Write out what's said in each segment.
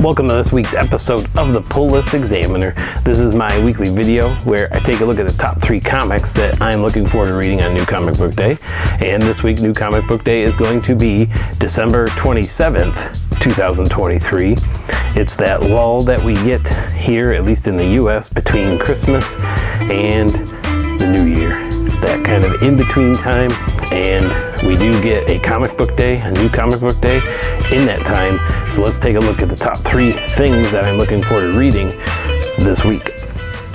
Welcome to this week's episode of the Pull List Examiner. This is my weekly video where I take a look at the top 3 comics that I'm looking forward to reading on New Comic Book Day. And this week, New Comic Book Day is going to be December 27th, 2023. It's that lull that we get here, at least in the US, between Christmas and the New Year. That kind of in-between time. And we do get a comic book day, a new comic book day in that time. So let's take a look at the top 3 things that I'm looking forward to reading this week.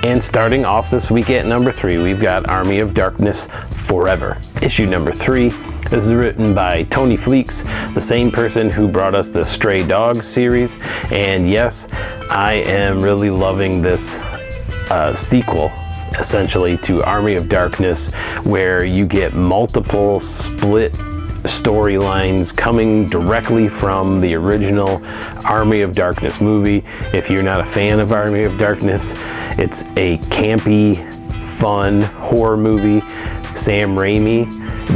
And starting off this week at number 3, we've got Army of Darkness Forever, issue number 3. This is written by Tony Fleecs, the same person who brought us the Stray Dogs series. And yes, I am really loving this sequel, essentially, to Army of Darkness, where you get multiple split storylines coming directly from the original Army of Darkness movie. If you're not a fan of Army of Darkness, it's a campy, fun horror movie. Sam Raimi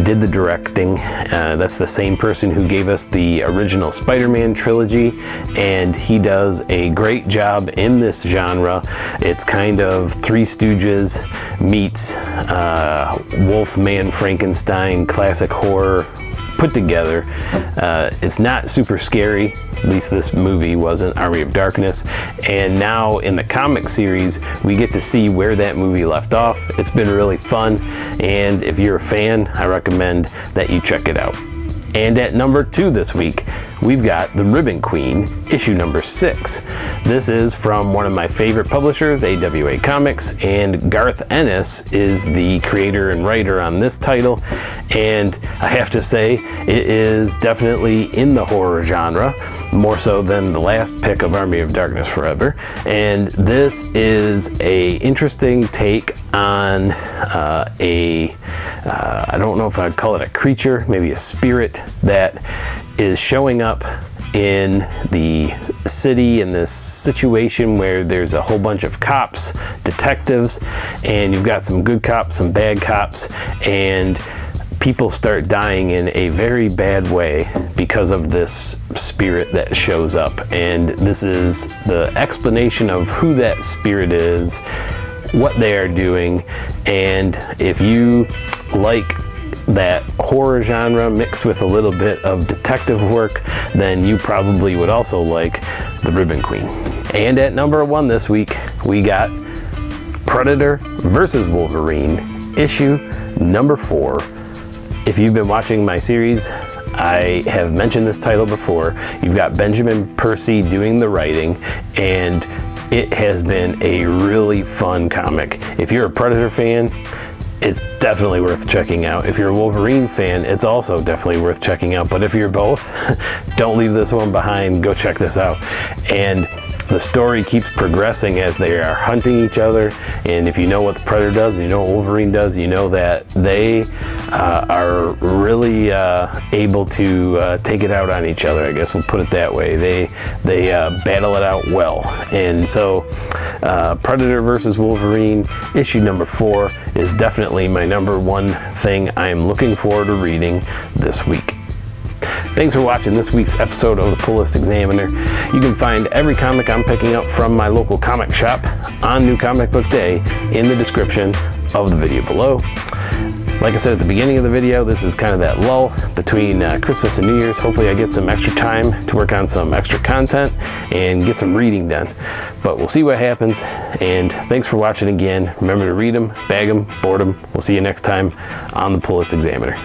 did the directing. That's the same person who gave us the original Spider-Man trilogy, and he does a great job in this genre. It's kind of Three Stooges meets Wolfman Frankenstein classic horror put together. It's not super scary, at least this movie wasn't, Army of Darkness. And now in the comic series, we get to see where that movie left off. It's been really fun, and if you're a fan, I recommend that you check it out. And at number 2 this week, we've got The Ribbon Queen, issue number 6. This is from one of my favorite publishers, AWA Comics, and Garth Ennis is the creator and writer on this title. And I have to say, it is definitely in the horror genre, more so than the last pick of Army of Darkness Forever. And this is a interesting take on I don't know if I'd call it a creature, maybe a spirit that is showing up in the city in this situation where there's a whole bunch of cops, detectives, and you've got some good cops, some bad cops, and people start dying in a very bad way because of this spirit that shows up. And this is the explanation of who that spirit is, what they are doing, and if you like that horror genre mixed with a little bit of detective work, then you probably would also like The Ribbon Queen. And at number 1 this week, we got Predator vs. Wolverine, issue number 4. If you've been watching my series, I have mentioned this title before. You've got Benjamin Percy doing the writing, and it has been a really fun comic. If you're a Predator fan, it's definitely worth checking out. If you're a Wolverine fan, it's also definitely worth checking out. But if you're both, don't leave this one behind. Go check this out. And the story keeps progressing as they are hunting each other. And if you know what the Predator does, and you know what Wolverine does, you know that they are really able to take it out on each other, I guess we'll put it that way. They battle it out well. And so Predator versus Wolverine, issue number 4, is definitely my number 1 thing I am looking forward to reading this week. Thanks for watching this week's episode of the Pull List Examiner. You can find every comic I'm picking up from my local comic shop on New Comic Book Day in the description of the video below. Like I said at the beginning of the video, this is kind of that lull between Christmas and New Year's. Hopefully I get some extra time to work on some extra content and get some reading done. But we'll see what happens, and thanks for watching again. Remember to read them, bag them, board them. We'll see you next time on the Pull List Examiner.